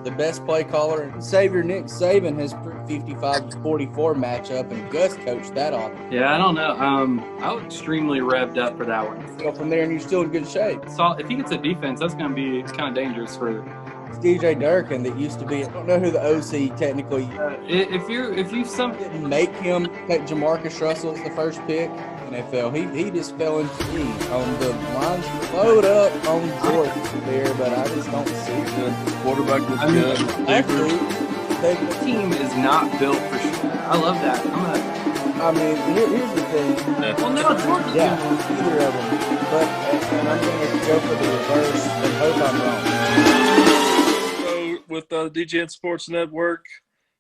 The best play caller, Savior Nick Saban has 55-44 matchup, and Gus coached that off. Yeah, I don't know. I was extremely revved up for that one. Go from there, and you're still in good shape. So if he gets a defense, that's going to be kind of dangerous for. It's DJ Durkin that used to be. I don't know who the OC technically. If you Didn't make him take Jamarcus Russell as the first pick. NFL. He just fell into me on the lines load up on Jordan there, but I just don't see the quarterback looks good. The team is not built for sure. I love that. Here's the thing. Yeah. Well, no, Jordan. Yeah, either of them. But and I'm going to go for the reverse and hope I'm wrong. So with the DGN Sports Network,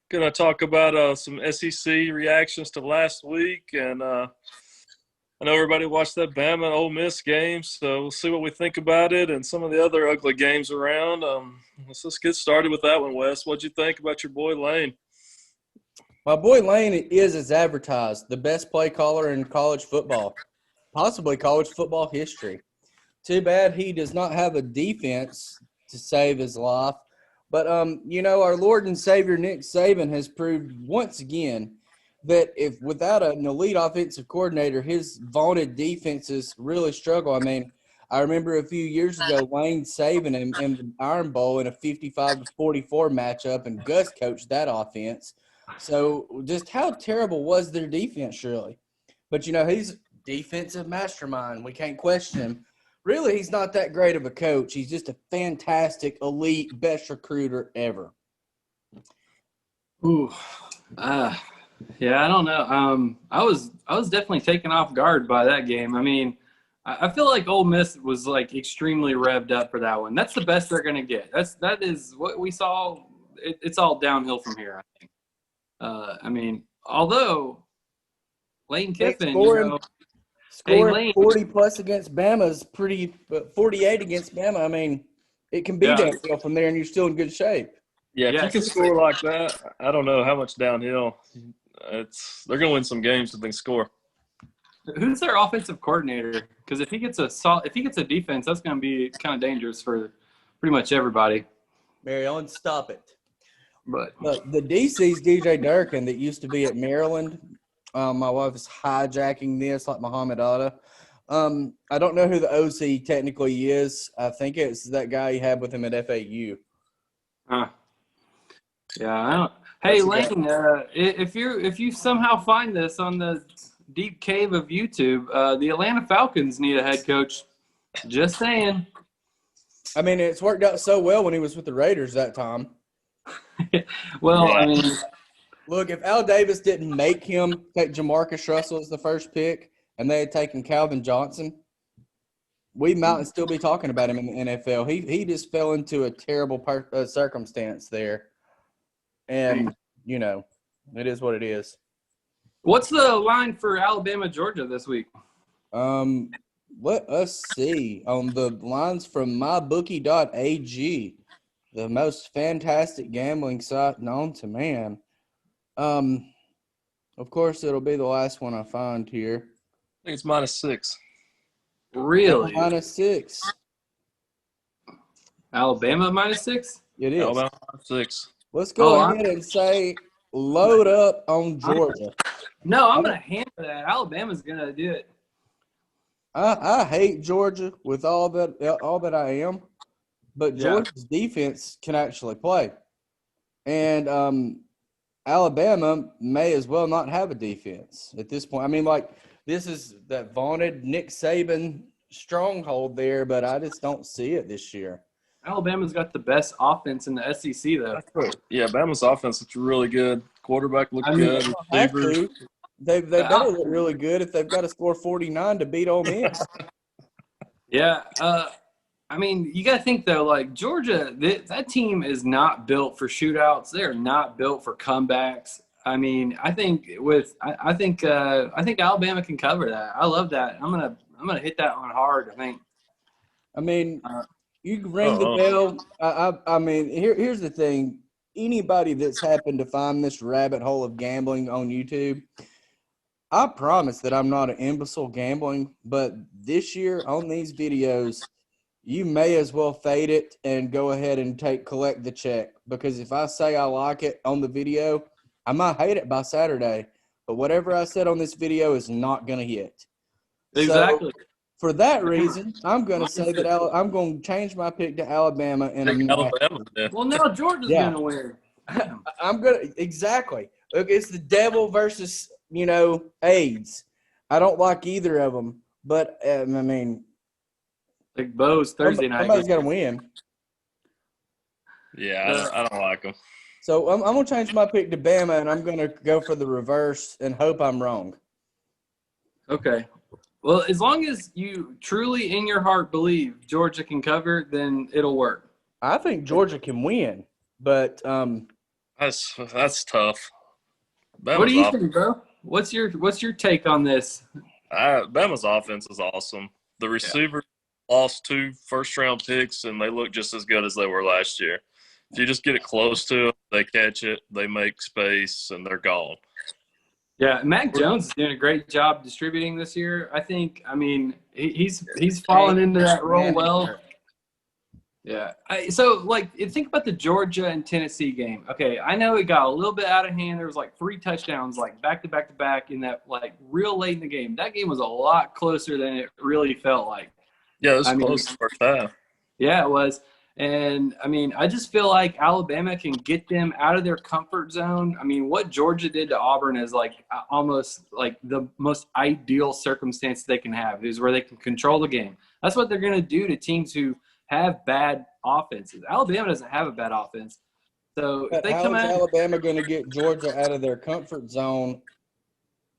going to talk about some SEC reactions to last week, and I know everybody watched that Bama and Ole Miss game, so we'll see what we think about it and some of the other ugly games around. Let's get started with that one, Wes. What'd you think about your boy Lane? My boy Lane is, as advertised, the best play caller in college football, possibly college football history. Too bad he does not have a defense to save his life. But, our Lord and Savior Nick Saban has proved once again that if without an elite offensive coordinator, his vaunted defenses really struggle. I mean, I remember a few years ago, Wayne Saban in the Iron Bowl in a 55-44 matchup, and Gus coached that offense. So just how terrible was their defense, surely? But, he's a defensive mastermind. We can't question him. Really, he's not that great of a coach. He's just a fantastic, elite, best recruiter ever. Ooh, yeah, I don't know. I was definitely taken off guard by that game. I mean, I feel like Ole Miss was like extremely revved up for that one. That's the best they're going to get. That is what we saw. It's all downhill from here, I think. Although Lane Kiffin, scoring 40-plus against Bama is pretty – 48 against Bama, I mean, it can be downhill from there, and you're still in good shape. Yeah, if you can score like that, I don't know how much downhill. They're going to win some games if they score. Who's their offensive coordinator? Because if he gets a defense, that's going to be kind of dangerous for pretty much everybody. Mary Ellen, stop it. But the DC's DJ Durkin that used to be at Maryland. My wife is hijacking this like Muhammad Atta. I don't know who the OC technically is. I think it's that guy you had with him at FAU. Yeah, I don't. Hey, Lane, if you somehow find this on the deep cave of YouTube, the Atlanta Falcons need a head coach. Just saying. I mean, it's worked out so well when he was with the Raiders that time. Well, yeah. Look, if Al Davis didn't make him take Jamarcus Russell as the first pick and they had taken Calvin Johnson, we might still be talking about him in the NFL. He just fell into a terrible circumstance there. And, it is what it is. What's the line for Alabama, Georgia this week? Let us see. On the lines from mybookie.ag, the most fantastic gambling site known to man. Of course, it'll be the last one I find here. I think it's -6. Really? -6. Alabama -6? It is. Alabama -6. Let's go ahead and say load up on Georgia. No, I'm going to hammer that. Alabama's going to do it. I hate Georgia with all that I am, but Georgia's defense can actually play. And Alabama may as well not have a defense at this point. I mean, this is that vaunted Nick Saban stronghold there, but I just don't see it this year. Alabama's got the best offense in the SEC, though. Yeah, Bama's offense looks really good. Quarterback looks good. They better look really good if they've got to score 49 to beat Ole Miss. Yeah. You got to think, though, Georgia, that team is not built for shootouts. They're not built for comebacks. I think Alabama can cover that. I love that. I'm gonna hit that one hard, I think. You can ring the bell. Here's the thing. Anybody that's happened to find this rabbit hole of gambling on YouTube, I promise that I'm not an imbecile gambling, but this year on these videos, you may as well fade it and go ahead and collect the check. Because if I say I like it on the video, I might hate it by Saturday. But whatever I said on this video is not going to hit. Exactly. So, for that reason, I'm going to say that I'm going to change my pick to Alabama in a Alabama. Yeah. Well, now Georgia's going to win. I'm going to – exactly. Look, it's the devil versus, AIDS. I don't like either of them. But, I mean – like Bo's Thursday night. Somebody's got to win. Yeah, I don't like them. So I'm going to change my pick to Bama, and I'm going to go for the reverse and hope I'm wrong. Okay. Well, as long as you truly in your heart believe Georgia can cover, then it'll work. I think Georgia can win, but that's tough. Bama's what do you think, bro? What's your take on this? Bama's offense is awesome. The receiver lost 2 first-round picks, and they look just as good as they were last year. If you just get it close to them, they catch it, they make space, and they're gone. Yeah, Mac Jones is doing a great job distributing this year. I think. I mean, he's fallen into that role well. Yeah. So, think about the Georgia and Tennessee game. Okay, I know it got a little bit out of hand. There was 3 touchdowns, back to back to back in that real late in the game. That game was a lot closer than it really felt like. Yeah, it was close the first half. Yeah, it was. And, I mean, I just feel like Alabama can get them out of their comfort zone. I mean, what Georgia did to Auburn is, almost the most ideal circumstance they can have is where they can control the game. That's what they're going to do to teams who have bad offenses. Alabama doesn't have a bad offense. So if they come out – Alabama going to get Georgia out of their comfort zone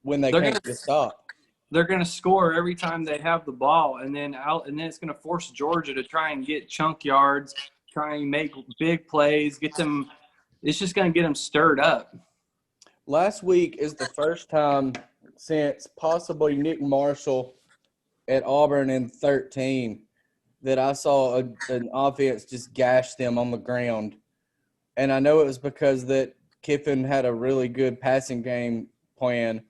when they can't get stopped? They're going to score every time they have the ball, and then it's going to force Georgia to try and get chunk yards, try and make big plays, get them. It's just going to get them stirred up. Last week is the first time since possibly Nick Marshall at Auburn in 2013 that I saw an offense just gash them on the ground, and I know it was because that Kiffin had a really good passing game plan.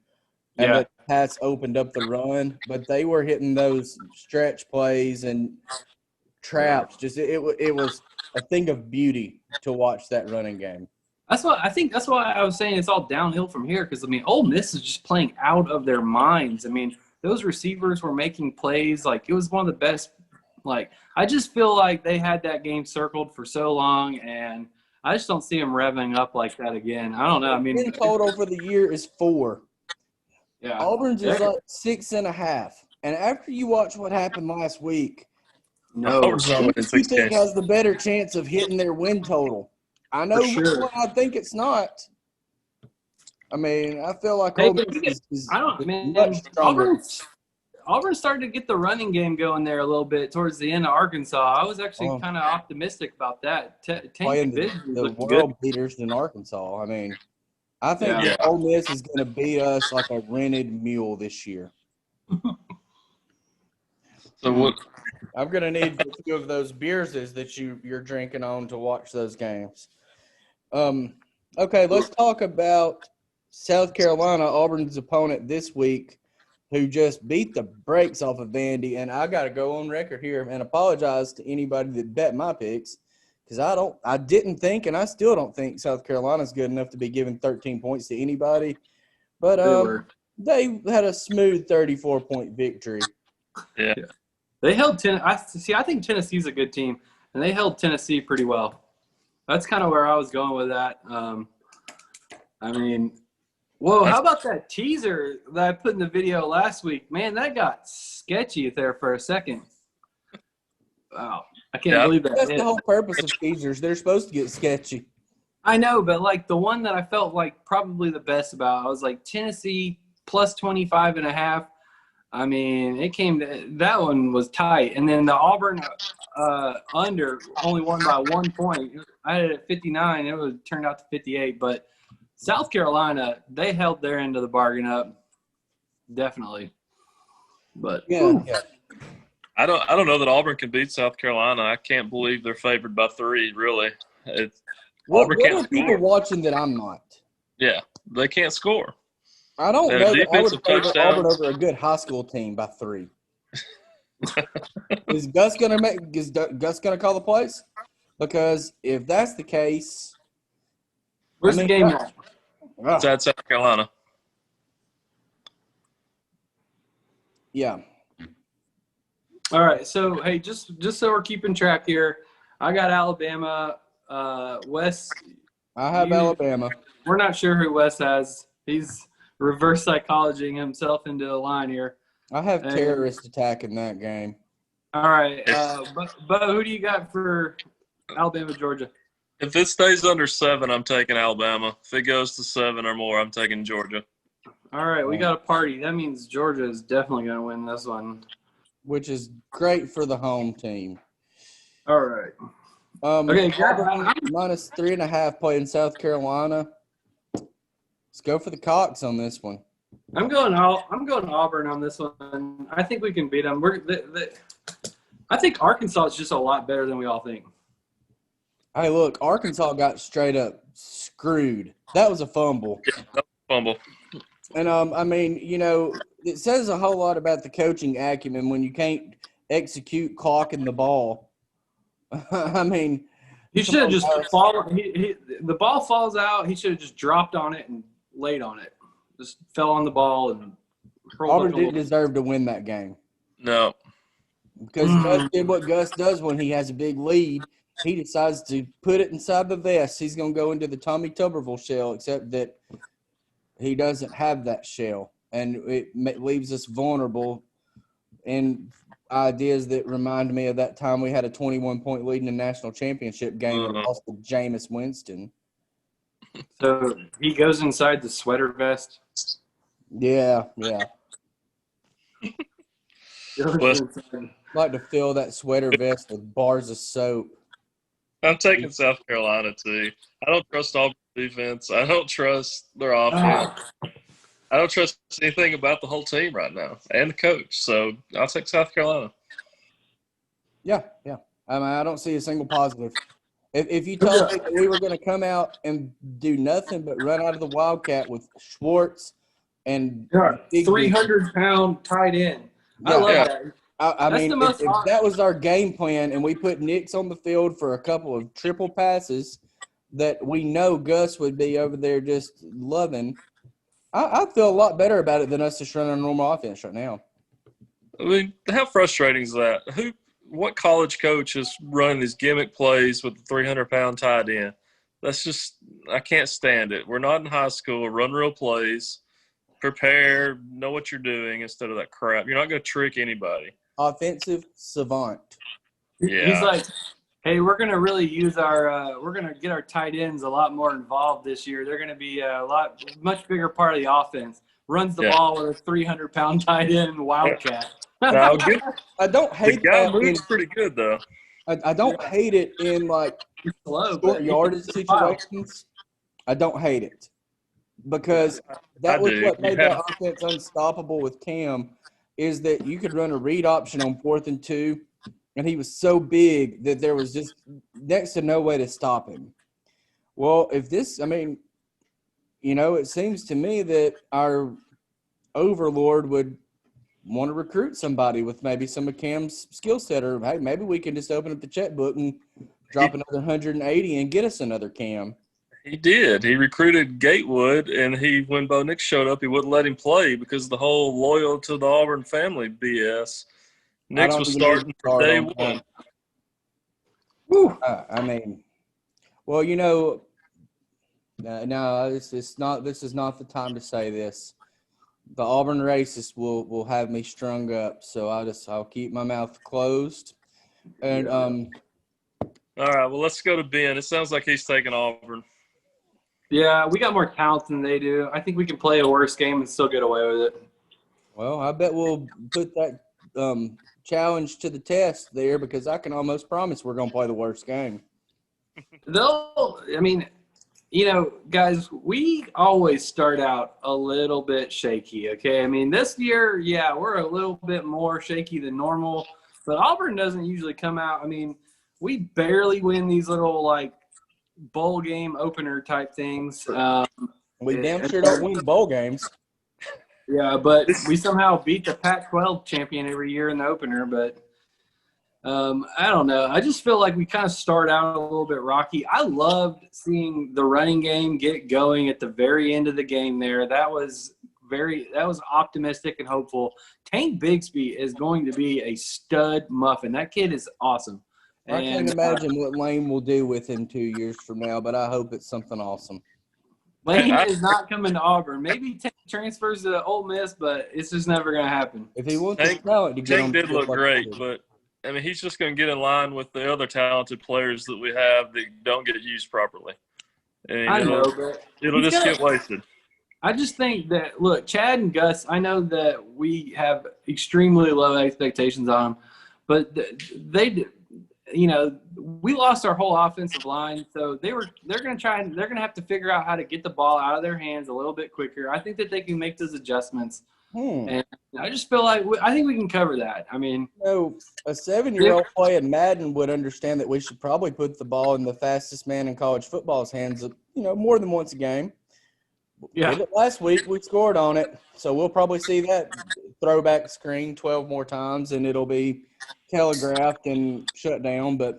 And the pass opened up the run, but they were hitting those stretch plays and traps. Just it was a thing of beauty to watch that running game. That's why I was saying it's all downhill from here because, I mean, Ole Miss is just playing out of their minds. I mean, those receivers were making plays. It was one of the best. I just feel like they had that game circled for so long, and I just don't see them revving up like that again. I don't know. I mean, in total for the year is 4. Yeah. Auburn's is 6.5. And after you watch what happened last week, who do you think has the better chance of hitting their win total? I know which one I think it's not. I mean, I feel like much stronger. Auburn started to get the running game going there a little bit towards the end of Arkansas. I was actually kind of optimistic about that. Playing the world beaters in Arkansas. I mean, I think that Ole Miss is going to beat us like a rented mule this year. So what? I'm going to need a few of those beers that you're drinking on to watch those games. Okay, let's talk about South Carolina, Auburn's opponent this week, who just beat the brakes off of Vandy. And I got to go on record here and apologize to anybody that bet my picks. Because I didn't think, and I still don't think South Carolina's good enough to be giving 13 points to anybody. But they had a smooth 34-point victory. Yeah. They held I think Tennessee's a good team, and they held Tennessee pretty well. That's kind of where I was going with that. I mean, whoa, how about that teaser that I put in the video last week? Man, that got sketchy there for a second. Wow. I can't believe that. That's the whole purpose of teasers. They're supposed to get sketchy. I know, but the one that I felt probably the best about, I was Tennessee plus 25.5. I mean, that one was tight. And then the Auburn under only won by 1 point. I had it at 59. It turned out to 58. But South Carolina, they held their end of the bargain up. Definitely. But yeah. I don't know that Auburn can beat South Carolina. I can't believe they're favored by 3, really. What are people watching that I'm not? Yeah, they can't score. I don't know that I would favor Auburn over a good high school team by 3. Is Gus gonna call the plays? Because if that's the case, Where's the game at? It's at South Carolina. Yeah. All right. So hey, just so we're keeping track here, I got Alabama. Wes, I have Alabama. we're not sure who Wes has. He's reverse psychologing himself into a line here. I have terrorist attack in that game. All right. But who do you got for Alabama, Georgia? If it stays under 7, I'm taking Alabama. If it goes to 7 or more, I'm taking Georgia. All right, we got a party. That means Georgia is definitely going to win this one. Which is great for the home team. All right. Okay, Auburn minus 3.5 playing South Carolina. Let's go for the Cox on this one. I'm going Auburn on this one. I think we can beat them. I think Arkansas is just a lot better than we all think. Hey, look, Arkansas got straight up screwed. That was a fumble. Yeah, that was a fumble. And, I mean, you know, it says a whole lot about the coaching acumen when you can't execute clocking the ball. I mean, he should have just fallen. The ball falls out. He should have just dropped on it and laid on it. Just fell on the ball and Auburn didn't deserve to win that game. No. Because Gus did what Gus does when he has a big lead. He decides to put it inside the vest. He's going to go into the Tommy Tuberville shell, except that he doesn't have that shell. And it leaves us vulnerable in ideas that remind me of that time we had a 21-point lead in the national championship game and lost to Jameis Winston. So he goes inside the sweater vest. Yeah. Well, I'd like to fill that sweater vest with bars of soap. I'm taking South Carolina, too. I don't trust Auburn's defense. I don't trust their offense. I don't trust anything about the whole team right now and the coach. So I'll take South Carolina. Yeah. I mean, I don't see a single positive. If you told me that we were going to come out and do nothing but run out of the Wildcat with Schwartz and 300-pound tight end. I love that. I mean, if that was our game plan and we put Nix on the field for a couple of triple passes that we know Gus would be over there just loving, I feel a lot better about it than us just running a normal offense right now. I mean, how frustrating is that? What college coach is running these gimmick plays with the 300-pound tight end? That's just – I can't stand it. We're not in high school. Run real plays. Prepare. Know what you're doing instead of that crap. You're not going to trick anybody. Offensive savant. Yeah. He's like, hey, we're going to really use we're going to get our tight ends a lot more involved this year. They're going to be much bigger part of the offense. Runs the ball with a 300-pound tight end Wildcat. I don't hate the guy that. moves pretty good, though. I don't hate it in, like, short yardage situations. I don't hate it. Because that was what made that offense unstoppable with Cam, is that you could run a read option on 4th and 2, and he was so big that there was just next to no way to stop him. Well, if this – I mean, you know, it seems to me that our overlord would – want to recruit somebody with maybe some of Cam's skill set, or hey, maybe we can just open up the checkbook and drop another 180 and get us another Cam. He did. He recruited Gatewood, and when Bo Nix showed up, he wouldn't let him play because of the whole loyal to the Auburn family BS. Nix was starting from day one. I mean, well, you know, no, this is not the time to say this. The Auburn racist will have me strung up, so I'll keep my mouth closed. And all right, well, let's go to Ben. It sounds like he's taking Auburn. Yeah, we got more talent than they do. I think we can play a worse game and still get away with it. Well, I bet we'll put that challenge to the test there, because I can almost promise we're going to play the worst game. I mean, you know, guys, we always start out a little bit shaky, okay? I mean, this year, yeah, we're a little bit more shaky than normal, but Auburn doesn't usually come out. I mean, we barely win these little, like, bowl game opener type things. We damn sure don't win bowl games. Yeah, but we somehow beat the Pac-12 champion every year in the opener. But I don't know. I just feel like we kind of start out a little bit rocky. I loved seeing the running game get going at the very end of the game there. That was optimistic and hopeful. Tank Bigsby is going to be a stud muffin. That kid is awesome. I can't imagine what Lane will do with him 2 years from now, but I hope it's something awesome. Lane is not coming to Auburn. Maybe Tank transfers to Ole Miss, but it's just never going to happen. If he wants his talent to get Tank did look great, but I mean, he's just going to get in line with the other talented players that we have that don't get used properly. And I know, but it'll just get wasted. I just think that, look, Chad and Gus, I know that we have extremely low expectations on them, but they, you know, we lost our whole offensive line, so they're going to have to figure out how to get the ball out of their hands a little bit quicker. I think that they can make those adjustments. And I just feel like I think we can cover that. I mean, a 7-year-old playing Madden would understand that we should probably put the ball in the fastest man in college football's hands, more than once a game. Yeah. Did it last week, we scored on it, so we'll probably see that throwback screen 12 more times, and it'll be telegraphed and shut down. But,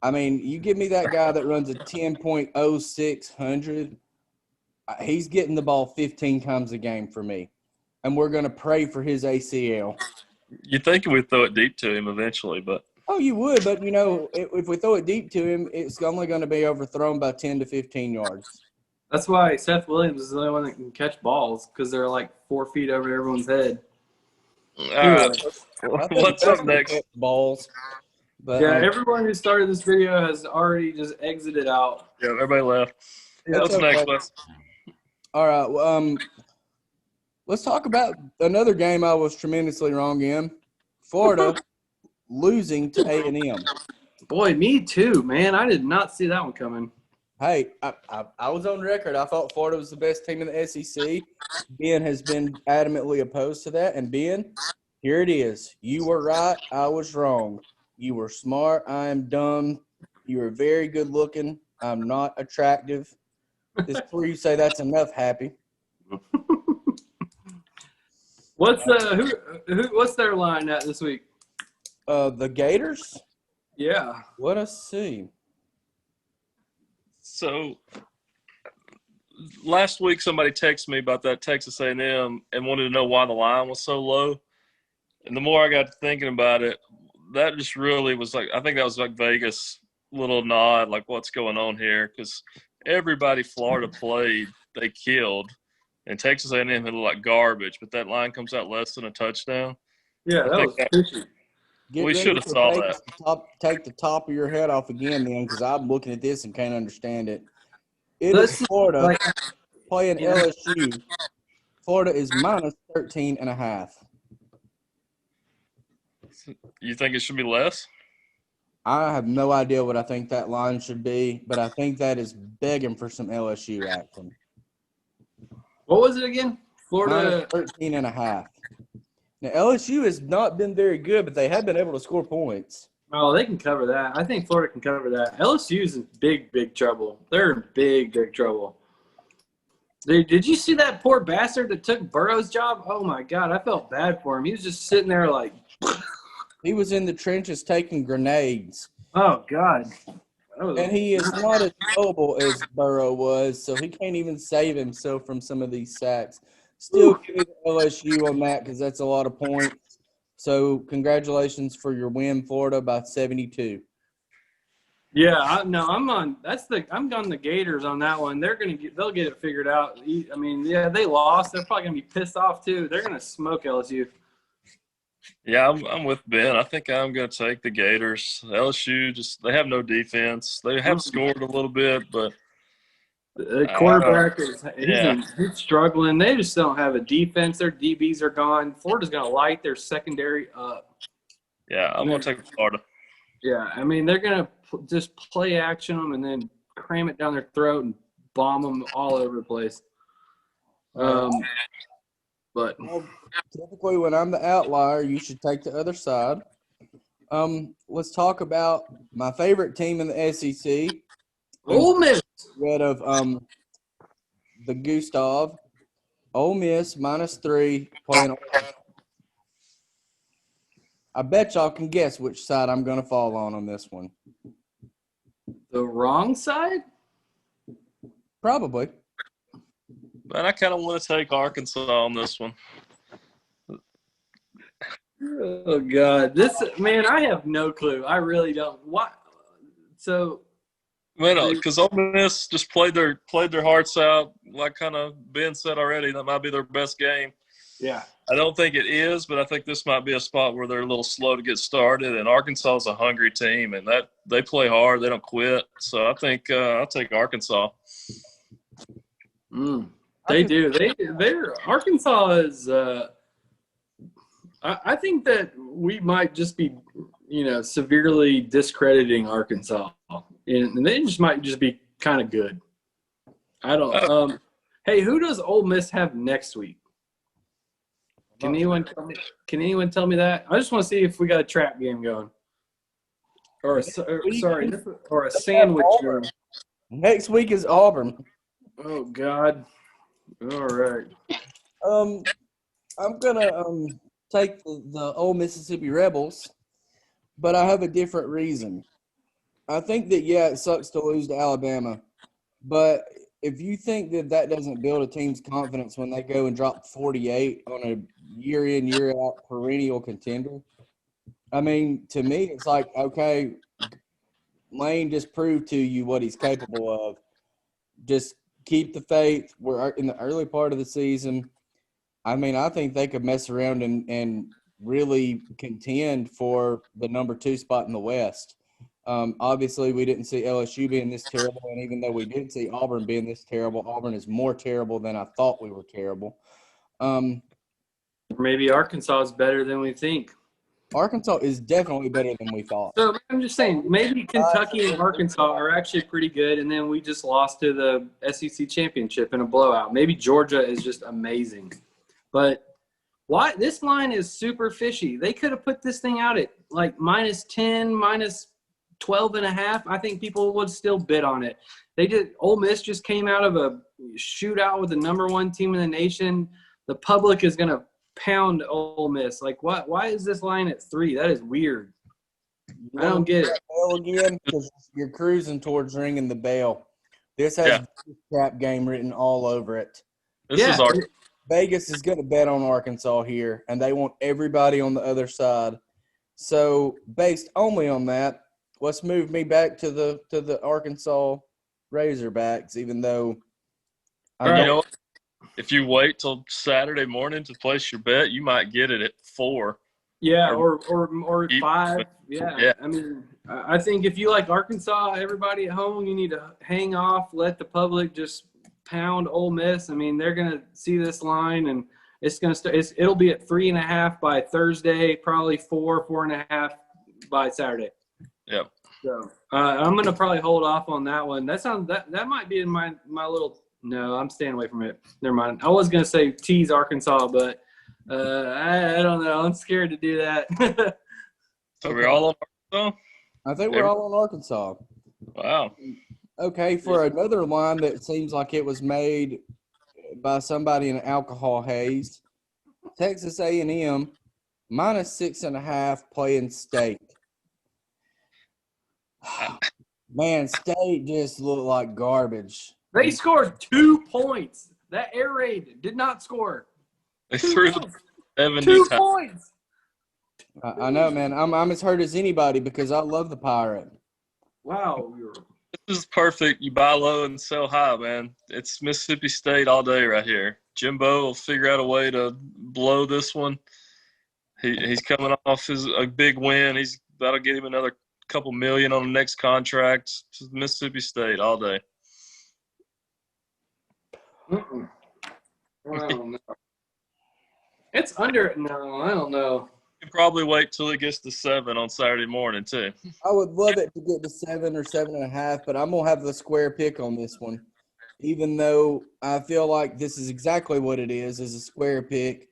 I mean, you give me that guy that runs a 10.0600, he's getting the ball 15 times a game for me, and we're going to pray for his ACL. You'd think we'd throw it deep to him eventually, but – Oh, you would, but, if we throw it deep to him, it's only going to be overthrown by 10 to 15 yards. That's why Seth Williams is the only one that can catch balls, because they're like 4 feet over everyone's head. All right. What's up next? Balls. But, yeah, everyone who started this video has already just exited out. Yeah, everybody left. Yeah, What's next, Wes? All right. Well, let's talk about another game I was tremendously wrong in. Florida losing to A&M. Boy, me too, man. I did not see that one coming. Hey, I was on record. I thought Florida was the best team in the SEC. Ben has been adamantly opposed to that. And Ben, here it is. You were right. I was wrong. You were smart. I am dumb. You were very good looking. I'm not attractive. This before you say that's enough, Happy. What's their line at this week? The Gators? Yeah. Let us see. So last week somebody texted me about that Texas A&M and wanted to know why the line was so low. And the more I got to thinking about it, that just really was like, I think that was like Vegas little nod, like what's going on here? Because everybody Florida played, they killed. And Texas A&M had looked like garbage, but that line comes out less than a touchdown. Yeah, that was fishy. We should have saw that. Take the top of your head off again, then, because I'm looking at this and can't understand it. It is Florida playing LSU. Florida is minus 13.5. You think it should be less? I have no idea what I think that line should be, but I think that is begging for some LSU action. What was it again? Florida minus 13.5. Now, LSU has not been very good, but they have been able to score points. Oh, they can cover that. I think Florida can cover that. LSU's in big, big trouble. They're in big, big trouble. Did you see that poor bastard that took Burrow's job? Oh, my God. I felt bad for him. He was just sitting there like – He was in the trenches taking grenades. Oh, God. And he is not as mobile as Burrow was, so he can't even save himself from some of these sacks. Still give it to LSU on that because that's a lot of points. So congratulations for your win, Florida, by 72. Yeah, I'm on the Gators on that one. They'll get it figured out. I mean, yeah, they lost. They're probably gonna be pissed off too. They're gonna smoke LSU. Yeah, I'm with Ben. I think I'm going to take the Gators. LSU they have no defense. They have scored a little bit, but the quarterback he's struggling. They just don't have a defense. Their DBs are gone. Florida's going to light their secondary up. Yeah, I'm going to take Florida. Yeah, I mean, they're going to just play action them and then cram it down their throat and bomb them all over the place. But typically when I'm the outlier, you should take the other side. Let's talk about my favorite team in the SEC. Ole Miss. Rid of the Gustav. Ole Miss -3 playing. I bet y'all can guess which side I'm going to fall on this one. The wrong side? Probably. Man, I kind of want to take Arkansas on this one. Oh God, I have no clue. I really don't. What? So, Man, because Ole Miss just played their hearts out. Like kind of Ben said already, that might be their best game. yeah. I don't think it is, but I think this might be a spot where they're a little slow to get started. And Arkansas is a hungry team, and that they play hard. They don't quit. So I think I'll take Arkansas. They do. They're Arkansas is. I think that we might just be, severely discrediting Arkansas, and they might just be kind of good. I don't. Hey, who does Ole Miss have next week? Can anyone tell me that? I just want to see if we got a trap game going, or a sandwich game. Next week is Auburn. Oh God! All right. I'm gonna take the Old Mississippi Rebels, but I have a different reason. I think that it sucks to lose to Alabama, but if you think that doesn't build a team's confidence when they go and drop 48 on a year in, year out perennial contender, I mean, to me, it's like, okay, Lane just proved to you what he's capable of. Just keep the faith. We're in the early part of the season. I mean, I think they could mess around and really contend for the number 2 spot in the West. Obviously, we didn't see LSU being this terrible, and even though we did see Auburn being this terrible, Auburn is more terrible than I thought we were terrible. Maybe Arkansas is better than we think. Arkansas is definitely better than we thought. So I'm just saying, maybe Kentucky and Arkansas are actually pretty good, and then we just lost to the SEC championship in a blowout. Maybe Georgia is just amazing. But why this line is super fishy. They could have put this thing out at like -10, -12.5. I think people would still bid on it. Ole Miss just came out of a shootout with the number 1 team in the nation. The public is going to pound Ole Miss. Like, why is this line at 3? That is weird. I don't get it. Again, because you're cruising towards ringing the bell. This has a trap game written all over it. Vegas is going to bet on Arkansas here, and they want everybody on the other side. So, based only on that, let's move me back to the Arkansas Razorbacks. Even though if you wait till Saturday morning to place your bet, you might get it at 4. Yeah, or 5. Yeah. I mean, I think if you like Arkansas, everybody at home, you need to hang off, let the public just pound Ole Miss. I mean, they're going to see this line, and it's going to it'll be at 3.5 by Thursday, probably 4.5 by Saturday. Yep. So I'm going to probably hold off on that one. That might be in my little. No, I'm staying away from it. Never mind. I was going to say tease Arkansas, but I don't know. I'm scared to do that. So we're all on Arkansas? I think we're all on Arkansas. Wow. Okay, for another line that seems like it was made by somebody in an alcohol haze, Texas A&M -6.5 playing State. Man, State just looked like garbage. They scored 2 points. That air raid did not score. They threw the 70 2 times. points. I know, man. I'm as hurt as anybody because I love the Pirate. Wow. This is perfect. You buy low and sell high, man. It's Mississippi State all day right here. Jimbo will figure out a way to blow this one. He's coming off a big win. That'll get him another couple million on the next contract. It's Mississippi State all day. I don't know. It's under. No, I don't know. You can probably wait till it gets to 7 on Saturday morning too. I would love it to get to 7 or 7.5, but I'm gonna have the square pick on this one. Even though I feel like this is exactly what it is a square pick.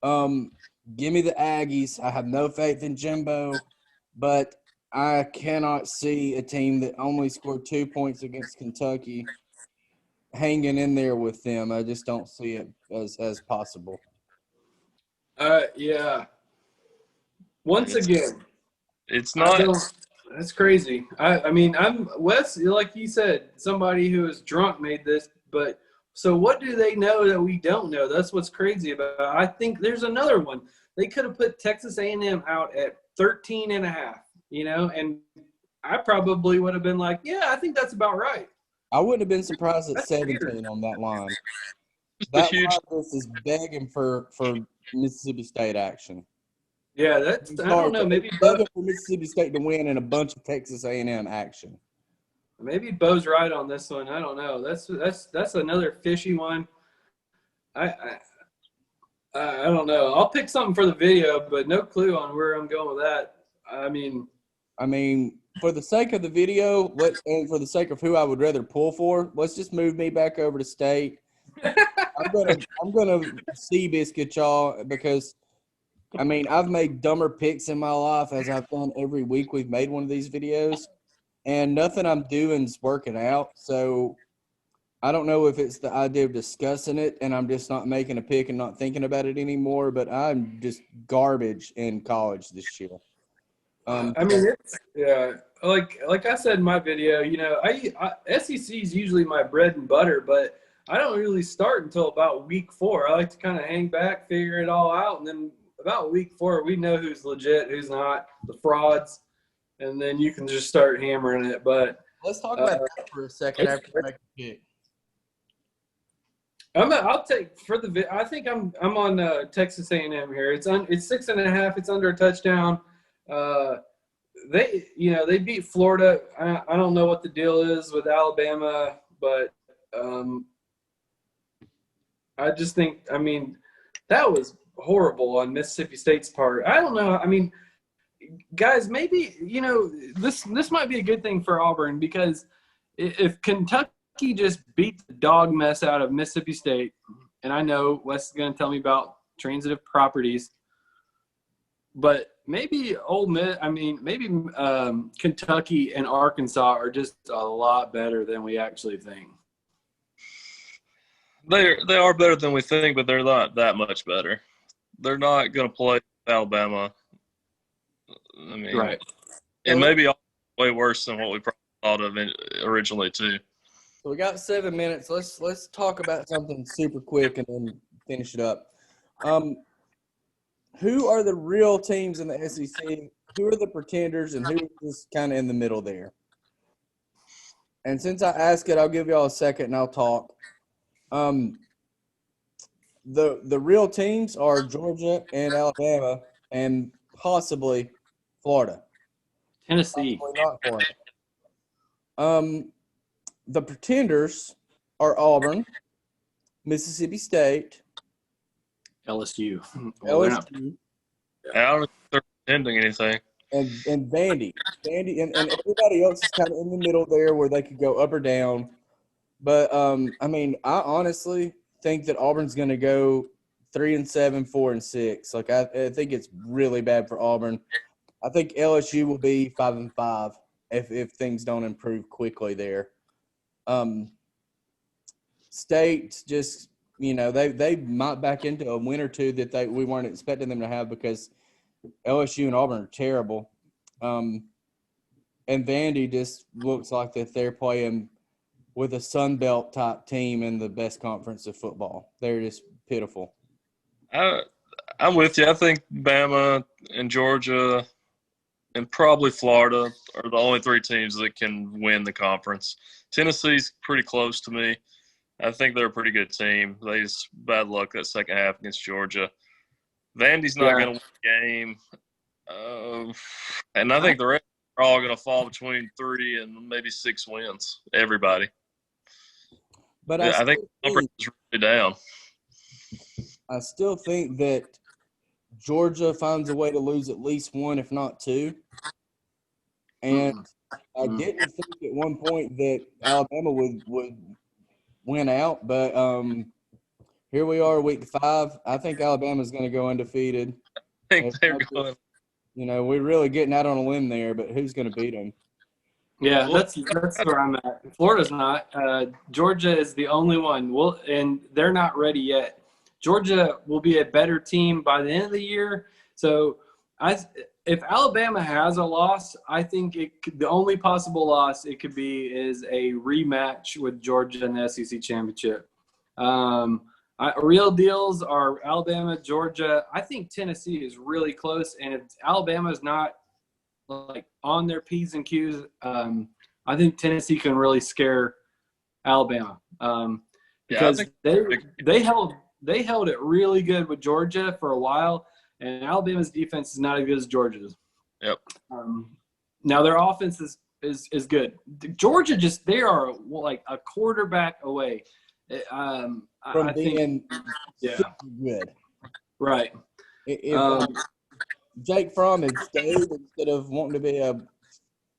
Give me the Aggies. I have no faith in Jimbo, but I cannot see a team that only scored 2 points against Kentucky hanging in there with them. I just don't see it as possible. Yeah. Once again, It's I not. don't. That's crazy. I mean, I'm Wes. Like you said, somebody who is drunk made this. But so, what do they know that we don't know? That's what's crazy about it. I think there's another one. They could have put Texas A&M out at 13.5. And I probably would have been like, yeah, I think that's about right. I wouldn't have been surprised at That's 17 weird. on that line. Just a That huge. line is begging for Mississippi State action. Yeah, that's. I don't know. Maybe begging for Mississippi State to win and a bunch of Texas A&M action. Bo's right on this one. I don't know. That's another fishy one. I don't know. I'll pick something for the video, but no clue on where I'm going with that. I mean, for the sake of the video, and for the sake of who I would rather pull for, let's just move me back over to State. I'm gonna Seabiscuit y'all because I've made dumber picks in my life as I've done every week we've made one of these videos, and nothing I'm doing is working out. So I don't know if it's the idea of discussing it and I'm just not making a pick and not thinking about it anymore, but I'm just garbage in college this year. Like I said in my video, SEC is usually my bread and butter, but I don't really start until about week 4. I like to kind of hang back, figure it all out, and then about week 4, we know who's legit, who's not, the frauds, and then you can just start hammering it. But let's talk about that for a second after you make a pick. I'll take for the. I think I'm on Texas A&M here. It's 6.5. It's under a touchdown. They beat Florida. I don't know what the deal is with Alabama, but I just think that was horrible on Mississippi State's part. I don't know. Guys, maybe this might be a good thing for Auburn because if Kentucky just beat the dog mess out of Mississippi State, and I know Wes is going to tell me about transitive properties, but maybe Kentucky and Arkansas are just a lot better than we actually think. They are better than we think, but they're not that much better. They're not going to play Alabama. Right. And maybe way worse than what we probably thought of originally too. So we got 7 minutes. Let's talk about something super quick and then finish it up. Who are the real teams in the SEC? Who are the pretenders, and who is kind of in the middle there? And since I ask it, I'll give y'all a second and I'll talk. The real teams are Georgia and Alabama and possibly Florida. Tennessee. Possibly not Florida. The pretenders are Auburn, Mississippi State, LSU. LSU, I don't think they're pretending anything. and Vandy. And everybody else is kind of in the middle there where they could go up or down. But, I honestly think that Auburn's going to go 3-7, 4-6. Like, I think it's really bad for Auburn. I think LSU will be 5-5 if things don't improve quickly there. State just, they might back into a win or two that we weren't expecting them to have because LSU and Auburn are terrible. And Vandy just looks like that they're playing with a Sun Belt type team in the best conference of football. They're just pitiful. I'm with you. I think Bama and Georgia and probably Florida are the only 3 teams that can win the conference. Tennessee's pretty close to me. I think they're a pretty good team. They just bad luck that second half against Georgia. Vandy's not going to win the game. And I think the rest are all going to fall between 3 and maybe 6 wins, everybody. But I think the number is really down. I still think that Georgia finds a way to lose at least 1, if not 2. And I didn't think at one point that Alabama would win out, but here we are, week 5. I think Alabama's going to go undefeated. I think they're going. We're really getting out on a limb there, but who's going to beat them? Yeah, that's where I'm at. Florida's not. Georgia is the only one. Well, and they're not ready yet. Georgia will be a better team by the end of the year. So, if Alabama has a loss, I think the only possible loss it could be is a rematch with Georgia in the SEC championship. Real deals are Alabama, Georgia. I think Tennessee is really close, and if Alabama's not like on their P's and Q's, I think Tennessee can really scare Alabama because they held it really good with Georgia for a while, and Alabama's defense is not as good as Georgia's. Yep. Now their offense is good. Georgia they are like a quarterback away. From being super good. Right. If Jake Fromm had stayed instead of wanting to be a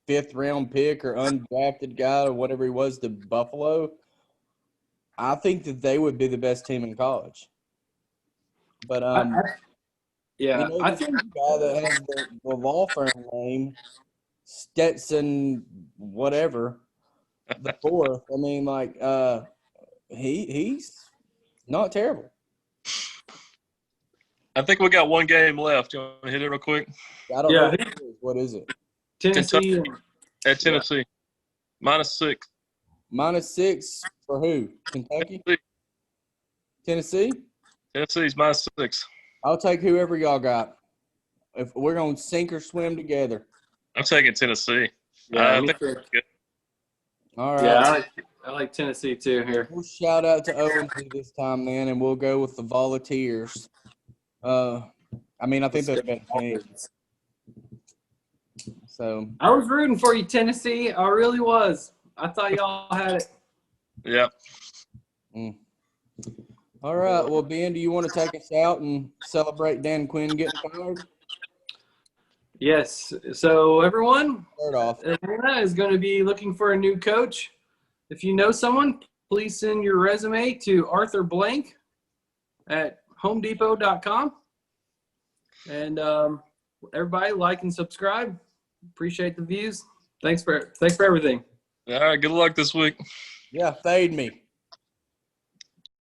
5th-round pick or undrafted guy or whatever he was to Buffalo, I think that they would be the best team in college. But I think the guy that has the law firm name, Stetson, whatever, the fourth. I mean, like, he's not terrible. I think we got one game left. You want to hit it real quick? I don't know what is it. Tennessee at Tennessee. -6. -6 for who? Kentucky? Tennessee? Tennessee's -6. I'll take whoever y'all got. If we're going to sink or swim together. I'm taking Tennessee. Yeah, I think that's good. All right. Yeah, I like Tennessee too here. We'll shout out to O&T this time, then, and we'll go with the Volunteers. I think they've been team. So I was rooting for you, Tennessee. I really was. I thought y'all had it. Yep. All right. Well, Ben, do you want to take us out and celebrate Dan Quinn getting fired? Yes. So everyone, Start off. Atlanta is going to be looking for a new coach. If you know someone, please send your resume to Arthur Blank at homedepot.com. And everybody, like and subscribe. Appreciate the views. Thanks for everything. All right. Good luck this week. Yeah, fade me.